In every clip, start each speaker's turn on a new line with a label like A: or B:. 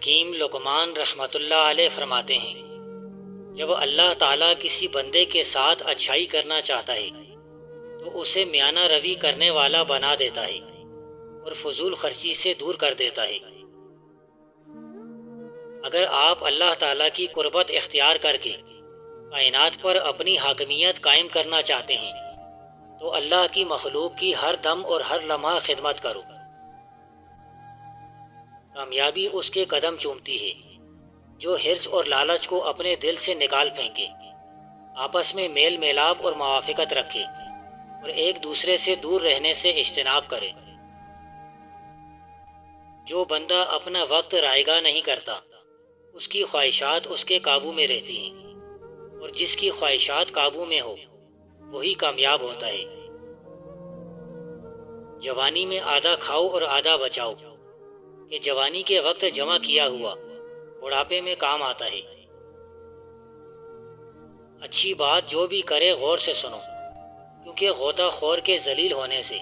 A: حکیم لقمان رحمۃ اللہ علیہ فرماتے ہیں، جب اللہ تعالیٰ کسی بندے کے ساتھ اچھائی کرنا چاہتا ہے تو اسے میانہ روی کرنے والا بنا دیتا ہے اور فضول خرچی سے دور کر دیتا ہے۔ اگر آپ اللہ تعالیٰ کی قربت اختیار کر کے کائنات پر اپنی حاکمیت قائم کرنا چاہتے ہیں تو اللہ کی مخلوق کی ہر دم اور ہر لمحہ خدمت کرو۔ کامیابی اس کے قدم چومتی ہے جو حرص اور لالچ کو اپنے دل سے نکال پھینکے، آپس میں میل میلاب اور موافقت رکھے اور ایک دوسرے سے دور رہنے سے اجتناب کرے۔ جو بندہ اپنا وقت رائگاں نہیں کرتا، اس کی خواہشات اس کے قابو میں رہتی ہیں، اور جس کی خواہشات قابو میں ہو وہی کامیاب ہوتا ہے۔ جوانی میں آدھا کھاؤ اور آدھا بچاؤ، کہ جوانی کے وقت جمع کیا ہوا بڑھاپے میں کام آتا ہے۔ اچھی بات جو بھی کرے غور سے سنو، کیونکہ غوطہ خور کے ذلیل ہونے سے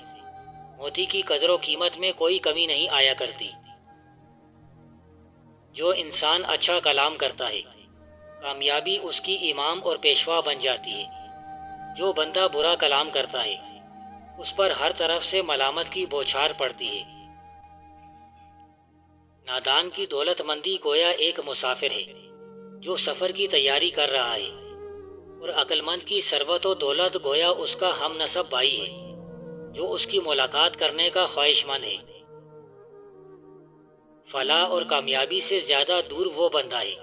A: موتی کی قدر و قیمت میں کوئی کمی نہیں آیا کرتی۔ جو انسان اچھا کلام کرتا ہے کامیابی اس کی امام اور پیشوا بن جاتی ہے۔ جو بندہ برا کلام کرتا ہے اس پر ہر طرف سے ملامت کی بوچھار پڑتی ہے۔ نادان کی دولت مندی گویا ایک مسافر ہے جو سفر کی تیاری کر رہا ہے، اور عقل مند کی ثروت و دولت گویا اس کا ہم نسب بھائی ہے جو اس کی ملاقات کرنے کا خواہش مند ہے۔ فلاح اور کامیابی سے زیادہ دور وہ بندہ ہے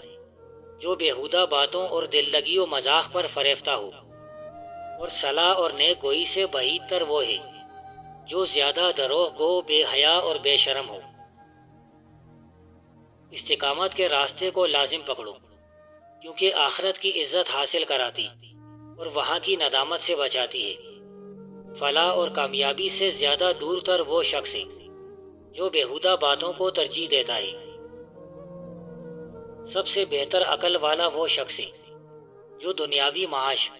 A: جو بیہودہ باتوں اور دل لگی و مذاق پر فریفتہ ہو، اور صلاح اور نیک گوئی سے بعید تر وہ ہے جو زیادہ دروغ گو، بے حیا اور بے شرم ہو۔ استقامت کے راستے کو لازم پکڑو، کیونکہ آخرت کی عزت حاصل کراتی اور وہاں کی ندامت سے بچاتی ہے۔ فلاح اور کامیابی سے زیادہ دور تر وہ شخص ہے جو بیہودہ باتوں کو ترجیح دیتا ہے۔ سب سے بہتر عقل والا وہ شخص ہے جو دنیاوی معاش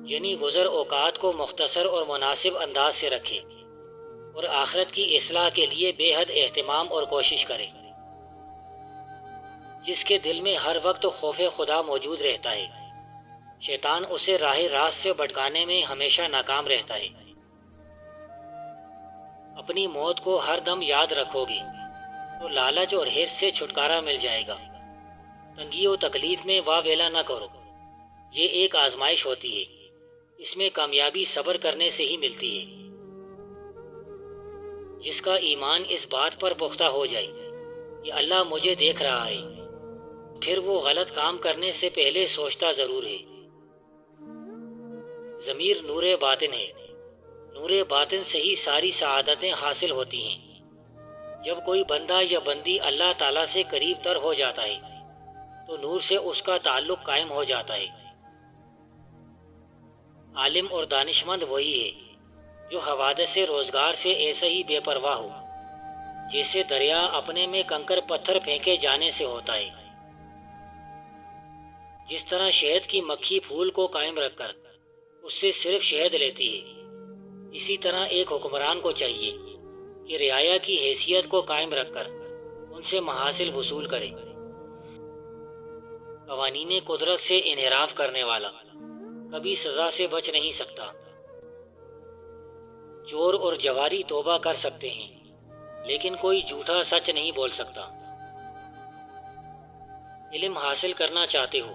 A: یعنی گزر اوقات کو مختصر اور مناسب انداز سے رکھے اور آخرت کی اصلاح کے لیے بے حد اہتمام اور کوشش کرے۔ جس کے دل میں ہر وقت خوف خدا موجود رہتا ہے، شیطان اسے راہ راست سے بھٹکانے میں ہمیشہ ناکام رہتا ہے۔ اپنی موت کو ہر دم یاد رکھو گے تو لالچ اور حرص سے چھٹکارا مل جائے گا۔ تنگی و تکلیف میں واہ ویلا نہ کرو، یہ ایک آزمائش ہوتی ہے، اس میں کامیابی صبر کرنے سے ہی ملتی ہے۔ جس کا ایمان اس بات پر پختہ ہو جائے کہ اللہ مجھے دیکھ رہا ہے، پھر وہ غلط کام کرنے سے پہلے سوچتا ضرور ہے۔ ضمیر نور باطن ہے، نور باطن سے ہی ساری سعادتیں حاصل ہوتی ہیں۔ جب کوئی بندہ یا بندی اللہ تعالیٰ سے قریب تر ہو جاتا ہے تو نور سے اس کا تعلق قائم ہو جاتا ہے۔ عالم اور دانش مند وہی ہے جو حوادث روزگار سے ایسا ہی بے پرواہ ہو جیسے دریا اپنے میں کنکر پتھر پھینکے جانے سے ہوتا ہے۔ جس طرح شہد کی مکھی پھول کو قائم رکھ کر اس سے صرف شہد لیتی ہے، اسی طرح ایک حکمران کو چاہیے کہ رعایا کی حیثیت کو قائم رکھ کر ان سے محاصل وصول کرے۔ قوانین قدرت سے انحراف کرنے والا کبھی سزا سے بچ نہیں سکتا۔ چور اور جواری توبہ کر سکتے ہیں لیکن کوئی جھوٹا سچ نہیں بول سکتا۔ علم حاصل کرنا چاہتے ہو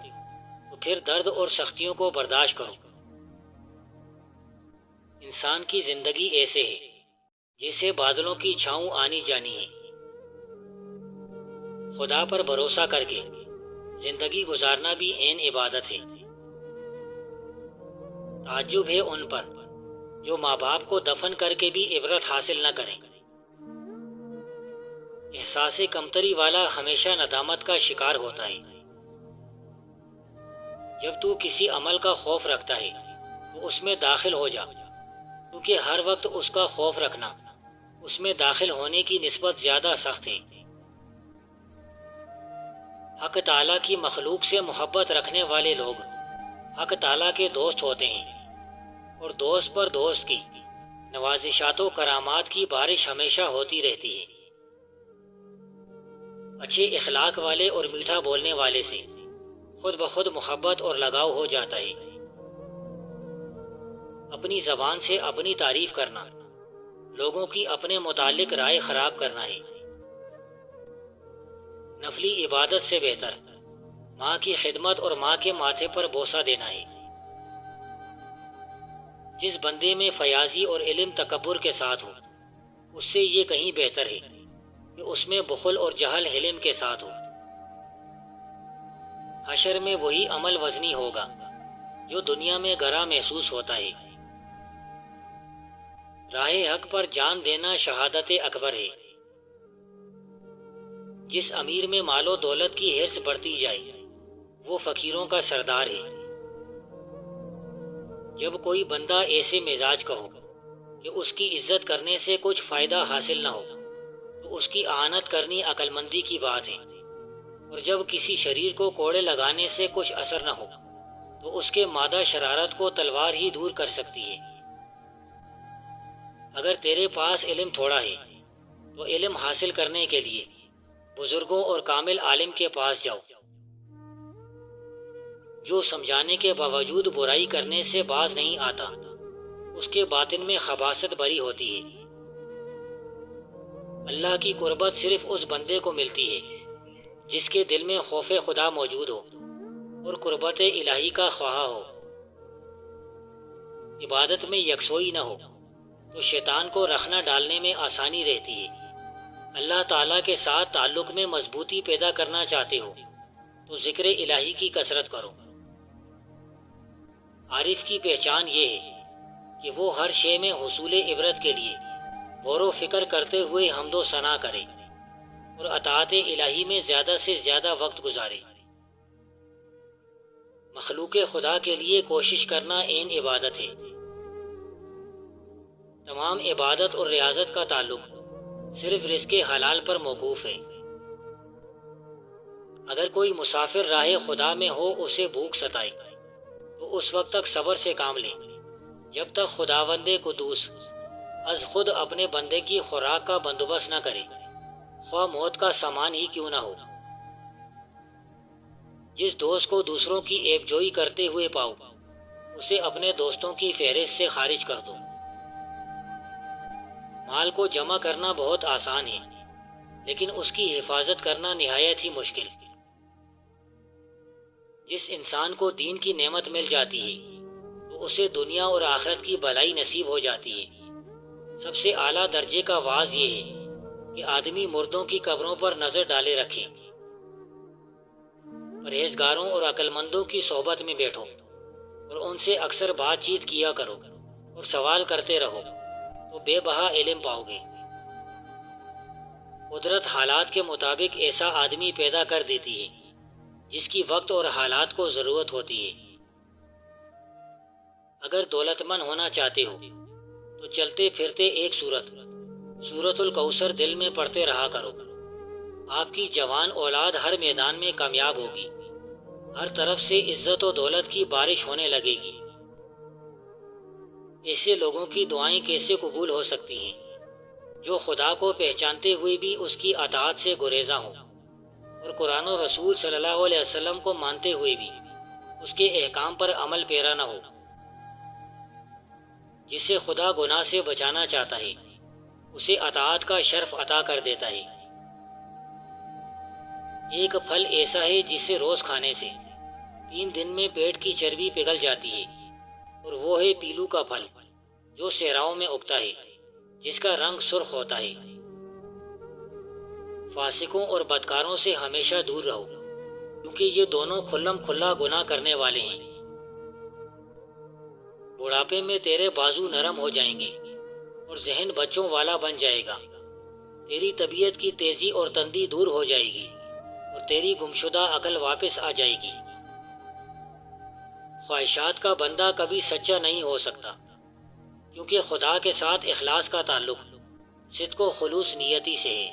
A: تو پھر درد اور سختیوں کو برداشت کرو۔ انسان کی زندگی ایسے ہے جیسے بادلوں کی چھاؤں آنی جانی ہے۔ خدا پر بھروسہ کر کے زندگی گزارنا بھی عین عبادت ہے۔ تعجب ہے ان پر جو ماں باپ کو دفن کر کے بھی عبرت حاصل نہ کریں۔ احساس کمتری والا ہمیشہ ندامت کا شکار ہوتا ہے۔ جب تو کسی عمل کا خوف رکھتا ہے تو اس میں داخل ہو جا، کیونکہ ہر وقت اس کا خوف رکھنا اس میں داخل ہونے کی نسبت زیادہ سخت ہے۔ حق تعالیٰ کی مخلوق سے محبت رکھنے والے لوگ حق تعالیٰ کے دوست ہوتے ہیں، اور دوست پر دوست کی نوازشات و کرامات کی بارش ہمیشہ ہوتی رہتی ہے۔ اچھے اخلاق والے اور میٹھا بولنے والے سے خود بخود محبت اور لگاؤ ہو جاتا ہے۔ اپنی زبان سے اپنی تعریف کرنا لوگوں کی اپنے متعلق رائے خراب کرنا ہے۔ نفلی عبادت سے بہتر ماں کی خدمت اور ماں کے ماتھے پر بوسہ دینا ہے۔ جس بندے میں فیاضی اور علم تکبر کے ساتھ ہو اس سے یہ کہیں بہتر ہے کہ اس میں بخل اور جہل حلم کے ساتھ ہو۔ حشر میں وہی عمل وزنی ہوگا جو دنیا میں گراں محسوس ہوتا ہے۔ راہ حق پر جان دینا شہادت اکبر ہے۔ جس امیر میں مال و دولت کی حرص بڑھتی جائے وہ فقیروں کا سردار ہے۔ جب کوئی بندہ ایسے مزاج کا ہو کہ اس کی عزت کرنے سے کچھ فائدہ حاصل نہ ہو تو اس کی اعانت کرنی عقل مندی کی بات ہے، اور جب کسی شریر کو کوڑے لگانے سے کچھ اثر نہ ہو تو اس کے مادہ شرارت کو تلوار ہی دور کر سکتی ہے۔ اگر تیرے پاس علم تھوڑا ہے تو علم حاصل کرنے کے لیے بزرگوں اور کامل عالم کے پاس جاؤ۔ جو سمجھانے کے باوجود برائی کرنے سے باز نہیں آتا اس کے باطن میں خباثت بری ہوتی ہے۔ اللہ کی قربت صرف اس بندے کو ملتی ہے جس کے دل میں خوف خدا موجود ہو اور قربت الہی کا خواہاں ہو۔ عبادت میں یکسوئی نہ ہو تو شیطان کو رخنہ ڈالنے میں آسانی رہتی ہے۔ اللہ تعالیٰ کے ساتھ تعلق میں مضبوطی پیدا کرنا چاہتے ہو تو ذکر الہی کی کثرت کرو۔ عارف کی پہچان یہ ہے کہ وہ ہر شے میں حصول عبرت کے لیے غور و فکر کرتے ہوئے حمد و ثنا کرے اور اطاعت الہی میں زیادہ سے زیادہ وقت گزارے۔ مخلوق خدا کے لیے کوشش کرنا عین عبادت ہے۔ تمام عبادت اور ریاضت کا تعلق صرف رزق حلال پر موقوف ہے۔ اگر کوئی مسافر راہ خدا میں ہو اسے بھوک ستائے تو اس وقت تک صبر سے کام لے جب تک خداوند قدوس از خود اپنے بندے کی خوراک کا بندوبست نہ کرے، خواہ موت کا سامان ہی کیوں نہ ہو۔ جس دوست کو دوسروں کی عیب جوئی کرتے ہوئے پاؤ اسے اپنے دوستوں کی فہرست سے خارج کر دو۔ مال کو جمع کرنا بہت آسان ہے لیکن اس کی حفاظت کرنا نہایت ہی مشکل۔ جس انسان کو دین کی نعمت مل جاتی ہے تو اسے دنیا اور آخرت کی بھلائی نصیب ہو جاتی ہے۔ سب سے اعلیٰ درجے کا واعظ یہ ہے کہ آدمی مردوں کی قبروں پر نظر ڈالے رکھے، پرہیزگاروں اور عقل مندوں کی صحبت میں بیٹھو اور ان سے اکثر بات چیت کیا کرو اور سوال کرتے رہو تو بے بہا علم پاؤ گے۔ قدرت حالات کے مطابق ایسا آدمی پیدا کر دیتی ہے جس کی وقت اور حالات کو ضرورت ہوتی ہے۔ اگر دولت مند ہونا چاہتے ہو تو چلتے پھرتے ایک سورت الکوثر دل میں پڑھتے رہا کرو۔ آپ کی جوان اولاد ہر میدان میں کامیاب ہوگی، ہر طرف سے عزت و دولت کی بارش ہونے لگے گی۔ ایسے لوگوں کی دعائیں کیسے قبول ہو سکتی ہیں جو خدا کو پہچانتے ہوئے بھی اس کی اطاعت سے گریزاں ہوں اور قرآن و رسول صلی اللہ علیہ وسلم کو مانتے ہوئے بھی اس کے احکام پر عمل پیرا نہ ہو۔ جسے خدا گناہ سے بچانا چاہتا ہے اسے اطاعت کا شرف عطا کر دیتا ہے۔ ایک پھل ایسا ہے جسے روز کھانے سے 3 دن میں پیٹ کی چربی پگھل جاتی ہے، اور وہ ہے پیلو کا پھل جو صحراؤں میں اگتا ہے جس کا رنگ سرخ ہوتا ہے۔ فاسقوں اور بدکاروں سے ہمیشہ دور رہو کیونکہ یہ دونوں کھلم کھلا گناہ کرنے والے ہیں۔ بڑھاپے میں تیرے بازو نرم ہو جائیں گے اور ذہن بچوں والا بن جائے گا۔ تیری طبیعت کی تیزی اور تندی دور ہو جائے گی اور تیری گمشدہ عقل واپس آ جائے گی۔ خواہشات کا بندہ کبھی سچا نہیں ہو سکتا کیونکہ خدا کے ساتھ اخلاص کا تعلق صدق و خلوص نیتی سے ہے۔